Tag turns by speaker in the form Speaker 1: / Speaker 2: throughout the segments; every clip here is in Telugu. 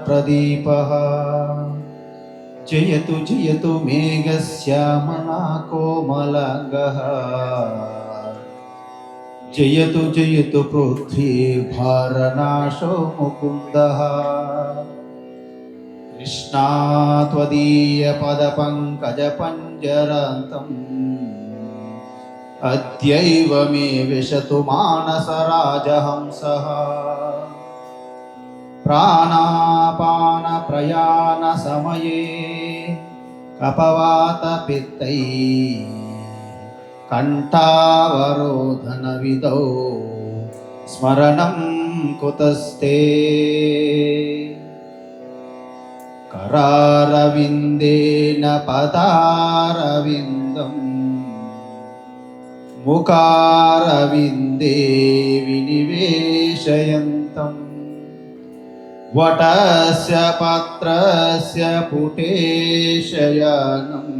Speaker 1: प्रदीपः जयतु जयतु मेघश्यामला कोमलाङ्गः जयतु जयतु पृथ्वीभारनाशो मुकुन्दः कृष्णा त्वदीयपदपङ्कजपञ्जरान्तम् अद्यैव मे विशतु मानसराजहंसः प्राणापानप्रयाणसमये कपवातपित्तै कण्ठावरोधनविधौ स्मरणं कुतस्ते करारविन्देन पदारविन्दम् मुखारविन्दे विनिवेशयन्तम् वटस्य पत्रस्य पुटे शयनम्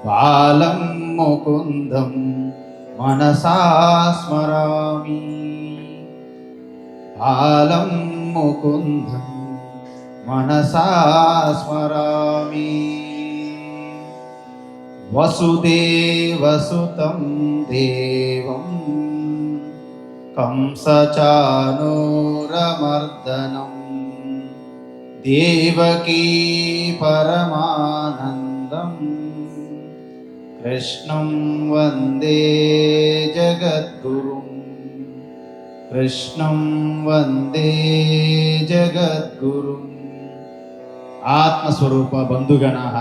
Speaker 1: बालं मुकुन्दं मनसा स्मरामि बालं मुकुन्दं मनसा स्मरामि वसुदेवसुतं देवं कंसचाणूरमर्दनं देवकी परमानन्दं कृष्णं वन्दे जगद्गुरुं कृष्णं वन्दे जगद्गुरुं ఆత్మస్వరూప బంధుగణః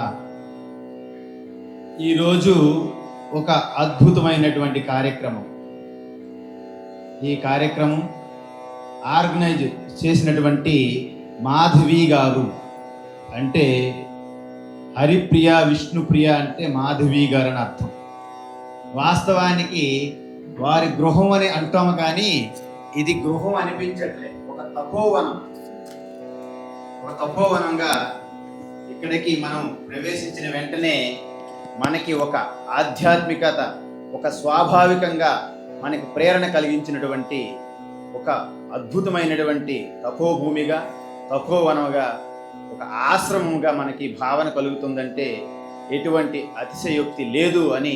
Speaker 1: ఈరోజు ఒక అద్భుతమైనటువంటి కార్యక్రమం. ఈ కార్యక్రమం ఆర్గనైజ్ చేసినటువంటి మాధవి గారు, అంటే హరిప్రియ విష్ణుప్రియ అంటే మాధవి గారు అని అర్థం. వాస్తవానికి వారి గృహం అని అంటాము, కానీ ఇది గృహం అనిపించట్లే. ఒక తపోవనంగా ఇక్కడికి మనం ప్రవేశించిన వెంటనే మనకి ఒక ఆధ్యాత్మికత, ఒక స్వాభావికంగా మనకి ప్రేరణ కలిగించినటువంటి ఒక అద్భుతమైనటువంటి తపోభూమిగా, తపోవనంగా, ఒక ఆశ్రమంగా మనకి భావన కలుగుతుందంటే ఎటువంటి అతిశయోక్తి లేదు అని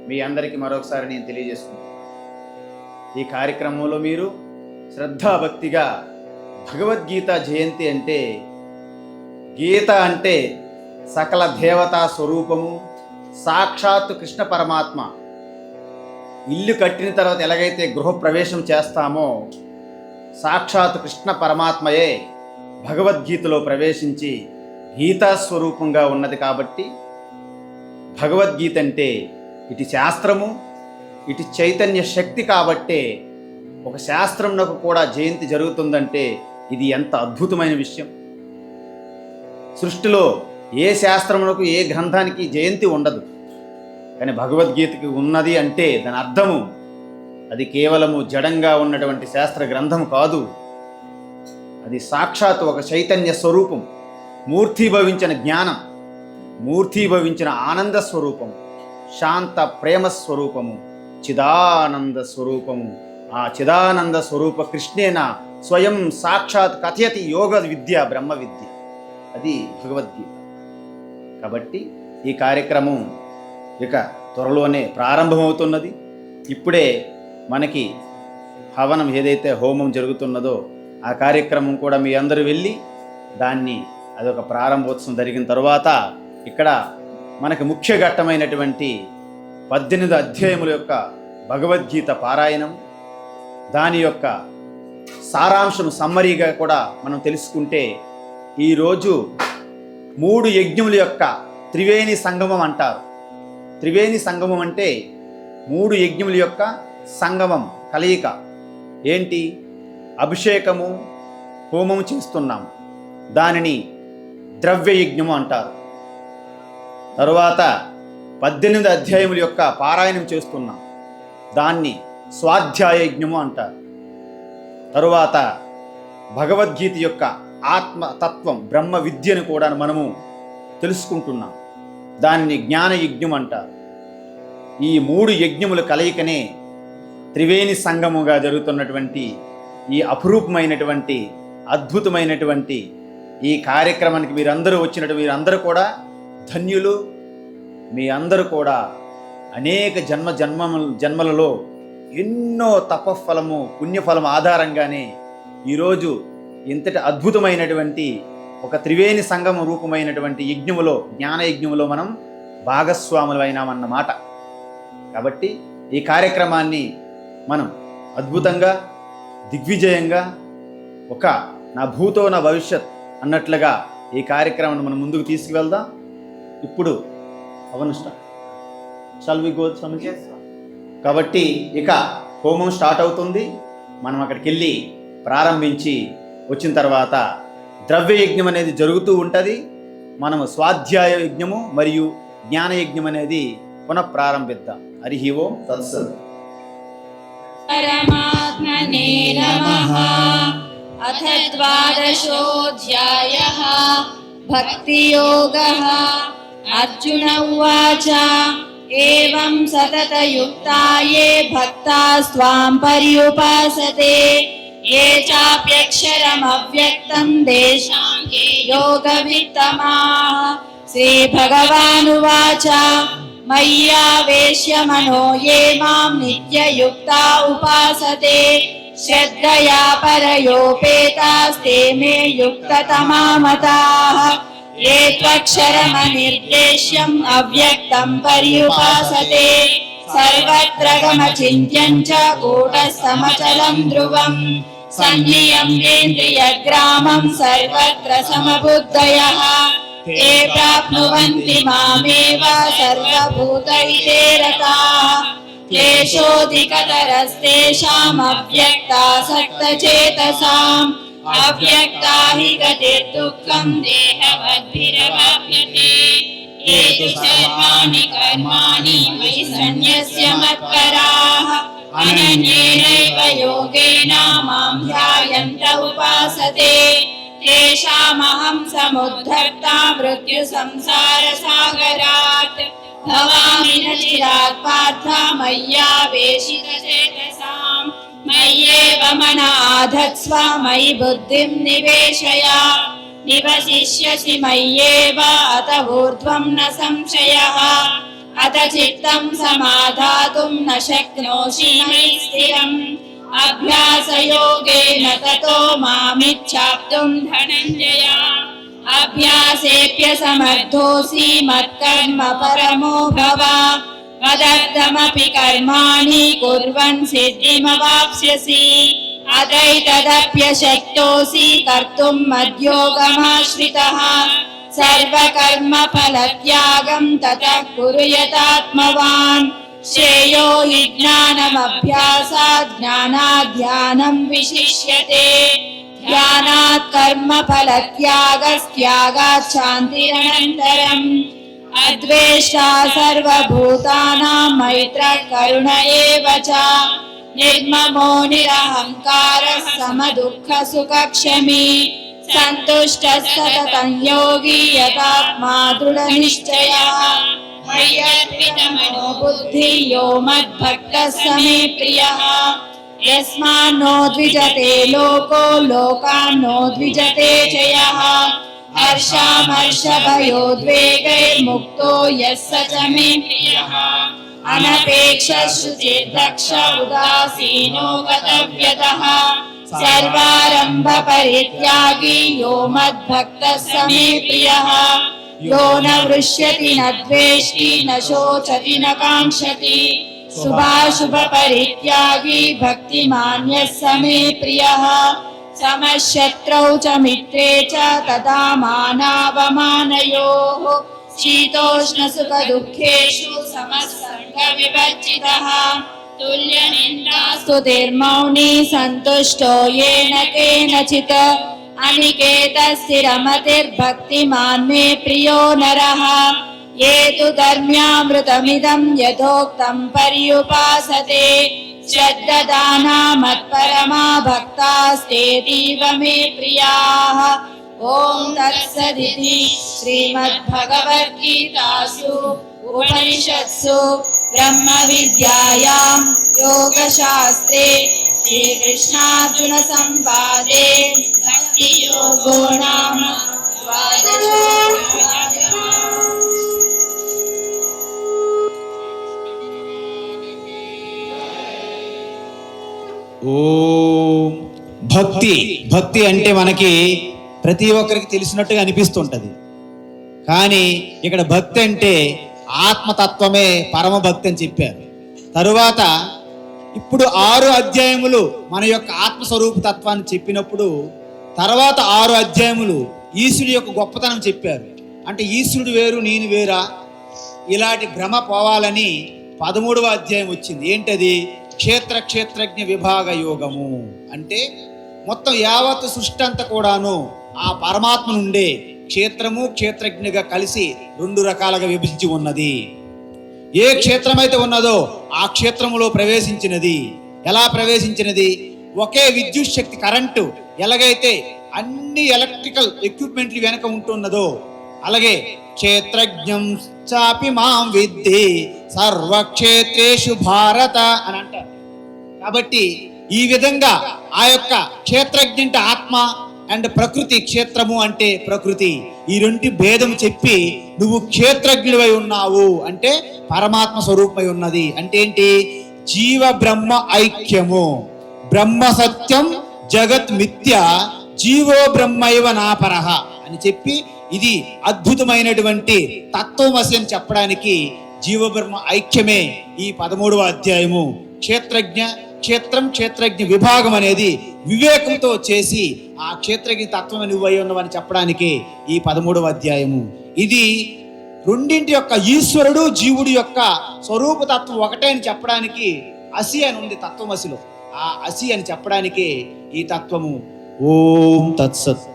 Speaker 1: మీ అందరికీ మరొకసారి నేను తెలియజేసుకుంటాను. ఈ కార్యక్రమంలో మీరు శ్రద్ధాభక్తిగా భగవద్గీత జయంతి అంటే, గీత అంటే సకల దేవతా స్వరూపము, సాక్షాత్తు కృష్ణ పరమాత్మ. ఇల్లు కట్టిన తర్వాత ఎలాగైతే గృహప్రవేశం చేస్తామో, సాక్షాత్తు కృష్ణ పరమాత్మయే భగవద్గీతలో ప్రవేశించి గీతా స్వరూపంగా ఉన్నది. కాబట్టి భగవద్గీత అంటే ఇటు శాస్త్రము, ఇటు చైతన్య శక్తి. కాబట్టే ఒక శాస్త్రంకు కూడా జయంతి జరుగుతుందంటే ఇది ఎంత అద్భుతమైన విషయం. సృష్టిలో ఏ శాస్త్రమునకు, ఏ గ్రంథానికి జయంతి ఉండదు, కానీ భగవద్గీతకి ఉన్నది అంటే దాని అర్థము అది కేవలము జడంగా ఉన్నటువంటి శాస్త్ర గ్రంథం కాదు. అది సాక్షాత్ ఒక చైతన్య స్వరూపం, మూర్తిభవించిన జ్ఞానం, మూర్తిభవించిన ఆనంద స్వరూపము, శాంత ప్రేమ స్వరూపము, చిదానంద స్వరూపము. ఆ చిదానంద స్వరూప కృష్ణేన స్వయం సాక్షాత్ కథయతి యోగ విద్య, బ్రహ్మ విద్య. అది భగవద్గీత. కాబట్టి ఈ కార్యక్రమం ఇక త్వరలోనే ప్రారంభమవుతున్నది. ఇప్పుడే మనకి హవనం, ఏదైతే హోమం జరుగుతున్నదో ఆ కార్యక్రమం కూడా మీ అందరూ వెళ్ళి దాన్ని, అదొక ప్రారంభోత్సవం జరిగిన తర్వాత ఇక్కడ మనకి ముఖ్య ఘట్టమైనటువంటి 18 అధ్యాయముల యొక్క భగవద్గీత పారాయణం, దాని యొక్క సారాంశం సమ్మరీగా కూడా మనం తెలుసుకుంటే, ఈరోజు 3 యజ్ఞముల యొక్క త్రివేణి సంగమం అంటారు. త్రివేణి సంగమం అంటే 3 యజ్ఞముల యొక్క సంగమం, కలయిక. ఏంటి? అభిషేకము, హోమము చేస్తున్నాం, దానిని ద్రవ్య యజ్ఞము అంటారు. తరువాత 18 అధ్యాయముల యొక్క పారాయణం చేస్తున్నాం, దాన్ని స్వాధ్యాయ యజ్ఞము అంటారు. తరువాత భగవద్గీత యొక్క ఆత్మతత్వం, బ్రహ్మ విద్యను కూడా మనము తెలుసుకుంటున్నాం, దానిని జ్ఞాన యజ్ఞం అంటారు. ఈ 3 యజ్ఞముల కలయికనే త్రివేణి సంగముగా జరుగుతున్నటువంటి ఈ అపురూపమైనటువంటి అద్భుతమైనటువంటి ఈ కార్యక్రమానికి మీరందరూ మీరందరూ కూడా ధన్యులు. మీ అందరూ కూడా అనేక జన్మలలో ఎన్నో తపఫలము పుణ్యఫలం ఆధారంగానే ఈరోజు ఇంతటి అద్భుతమైనటువంటి ఒక త్రివేణి సంగమ రూపమైనటువంటి యజ్ఞములో, జ్ఞాన యజ్ఞములో మనం భాగస్వాములు అయినామన్నమాట. కాబట్టి ఈ కార్యక్రమాన్ని మనం అద్భుతంగా దిగ్విజయంగా ఒక నా భూతో నా భవిష్యత్ అన్నట్లుగా ఈ కార్యక్రమాన్ని మనం ముందుకు తీసుకువెళ్దాం. ఇప్పుడు షల్ వి గో స్వామిజీ? కాబట్టి ఇక హోమం స్టార్ట్ అవుతుంది. మనం అక్కడికి వెళ్ళి ప్రారంభించి వచ్చిన తర్వాత ద్రవ్య యజ్ఞం అనేది జరుగుతూ ఉంటుంది. మనము స్వాధ్యాయ యజ్ఞము మరియు జ్ఞాన యజ్ఞం అనేది పునః ప్రారంభిద్దాం. హరి ఓం తత్సత్.
Speaker 2: పరమాత్మనే నమః. అథ ద్వాదశోऽధ్యాయః భక్తియోగः. అర్జున ఉవాచ ఏవం సతతయుక్తా ఏ భక్తాస్త్వాం పర్యుపాసతే ఏ చాప్యక్షరమవ్యక్తం తేషాం కే యోగవిత్తమాః. శ్రీభగవానువాచ మయ్యావేశ్య మనో ఏ మాం నిత్యయుక్తా ఉపాసతే శ్రద్ధయా పరయోపేతాస్తే మే యుక్తతమా మతాః. ఏ త్వక్షరమనిర్దేశ్యం అవ్యక్తం పర్యుపాసతే సర్వత్ర గమచింత్యం చ కూటస్థమచలం ధ్రువం సన్నియమ్యేంద్రియగ్రామం సర్వత్ర సమబుద్ధయః ते प्राप्नुवन्ति मामेव सर्वभूतहिते रताः. क्लेशोऽधिकतरस्तेषाम् अव्यक्तासक्तचेतसाम् अव्यक्ता हि गतिर्दुःखम् देहवद्भिरवाप्यते. ये तु सर्वाणि कर्माणि मयि सन्न्यस्य मत्पराः अनन्येनैव योगेन मां ध्यायन्त उपासते तेषामहं समुद्धर्ता मृत्युसंसारसागरात् भवामि न चिरात् पार्थ मय्यावेशितचेतसाम् मय्येव मनः आधत्स्व मयि बुद्धिं निवेशय निवसिष्यसि मय्येव अत ऊर्ध्वं न संशयः अत चित्तं समाधातुं न शक्नोषि मयि स्थिरम् अभ्यासयोगेन ततो मामिच्छाप्तुं धनञ्जय अभ्यासेऽप्यसमर्थोऽसि मत्कर्म परमो भव मदर्थमपि कर्माणि कुर्वन् सिद्धिमवाप्स्यसि अदैतदप्यशक्तोऽसि कर्तुं मद्योगमाश्रितः सर्वकर्मफलत्यागं ततः कुरु यतात्मवान् श्रेयो हि ज्ञानमभ्यासात् ज्ञानात् ध्यानं विशिष्यते ध्यानात् कर्मफलत्यागस्त्यागात् शान्तिरनन्तरम् अद्वेष्टा सर्वभूतानां मैत्रः करुण एव च निर्ममो निरहङ्कारः समदुःखसुखक्षमी सन्तुष्टः सततं योगी यतात्मा दृढनिश्चयः मय्यर्पितमनो बुद्धिः यो मद्भक्तः स मे प्रियः यस्मान्नो द्विजते लोको लोकान्नो द्विजते च यः हर्षामर्षभयोद्वेगैर्मुक्तो यः स च मे प्रियः अनपेक्षः शुचिर्दक्ष उदासीनो गतव्यतः सर्वारम्भपरित्यागी यो मद्भक्तः स मे प्रियः यो न वृष्यति न द्वेष्टि न शोचति न काङ्क्षति शुभाशुभपरित्यागी भक्तिमान्यः स मे प्रियः समशत्रौ च मित्रे च तथा मानावमानयोः शीतोष्णसुखदुःखेषु समसर्गविवर्जितः तुल्यनिन्दास्तुतिर्मौनी सन्तुष्टो येन केनचित् अनिकेतः स्थिरमतिर्भक्तिमान् मे प्रियो नरः ये तु धर्म्यामृतमिदं यथोक्तं पर्युपासते श्रद्धाना मत्परमा भक्तास्तेतीव मे प्रियाः ॐ तत्सदिति श्रीमद्भगवद्गीतासु उपनिषत्सु ब्रह्मविद्यायां योगशास्त्रे శ్రీకృష్ణార్జున సంవాదే భక్తి యోగో నామ ద్వాదశోऽధ్యాయः.
Speaker 1: ఓం. భక్తి భక్తి అంటే మనకి ప్రతి ఒక్కరికి తెలిసినట్టుగా అనిపిస్తుంటది, కానీ ఇక్కడ భక్తి అంటే ఆత్మతత్వమే పరమ భక్తి అని చెప్పారు. తరువాత ఇప్పుడు 6 అధ్యాయములు మన యొక్క ఆత్మస్వరూప తత్వాన్ని చెప్పినప్పుడు తర్వాత 6 అధ్యాయములు ఈశ్వరుడు యొక్క గొప్పతనం చెప్పారు. అంటే ఈశ్వరుడు వేరు నేను వేరా ఇలాంటి భ్రమ పోవాలని 13వ అధ్యాయం వచ్చింది. ఏంటది? క్షేత్రజ్ఞ విభాగ యోగము. అంటే మొత్తం యావత్ సృష్టి అంతా కూడాను ఆ పరమాత్మ నుండే క్షేత్రము క్షేత్రజ్ఞగా కలిసి 2 రకాలుగా విభజించి ఉన్నది. ఏ క్షేత్రమైతే ఉన్నదో ఆ క్షేత్రములో ప్రవేశించినది. ఎలా ప్రవేశించినది? ఒకే విద్యుత్ శక్తి కరెంటు ఎలాగైతే అన్ని ఎలక్ట్రికల్ ఎక్విప్మెంట్లు వెనక ఉంటున్నదో అలాగే క్షేత్రజ్ఞం చాపి మాం విద్ధి సర్వక్షేత్రేషు భారత అని అంటారు. కాబట్టి ఈ విధంగా ఆ యొక్క క్షేత్రజ్ఞ అంటే ఆత్మ అండ్ ప్రకృతి, క్షేత్రము అంటే ప్రకృతి, ఈ 2 భేదం చెప్పి నువ్వు క్షేత్రజ్ఞుడివై ఉన్నావు అంటే పరమాత్మ స్వరూపమై ఉన్నది. అంటే ఏంటి? జీవ బ్రహ్మ ఐక్యము. బ్రహ్మ సత్యం జగత్ మిథ్య జీవో బ్రహ్మైవ నాపరః అని చెప్పి ఇది అద్భుతమైనటువంటి తత్వమసి అని చెప్పడానికి జీవబ్రహ్మ ఐక్యమే ఈ 13వ అధ్యాయము. క్షేత్రజ్ఞ విభాగం అనేది వివేకంతో చేసి ఆ క్షేత్రజ్ఞ తత్వం నువ్వై ఉన్నవని చెప్పడానికి ఈ 13వ అధ్యాయము. ఇది రెండింటి యొక్క ఈశ్వరుడు జీవుడు యొక్క స్వరూప తత్వం ఒకటే అని చెప్పడానికి అసి అని ఉంది తత్వమసిలో. ఆ అసి అని చెప్పడానికి ఈ తత్వము. ఓం తత్సత్.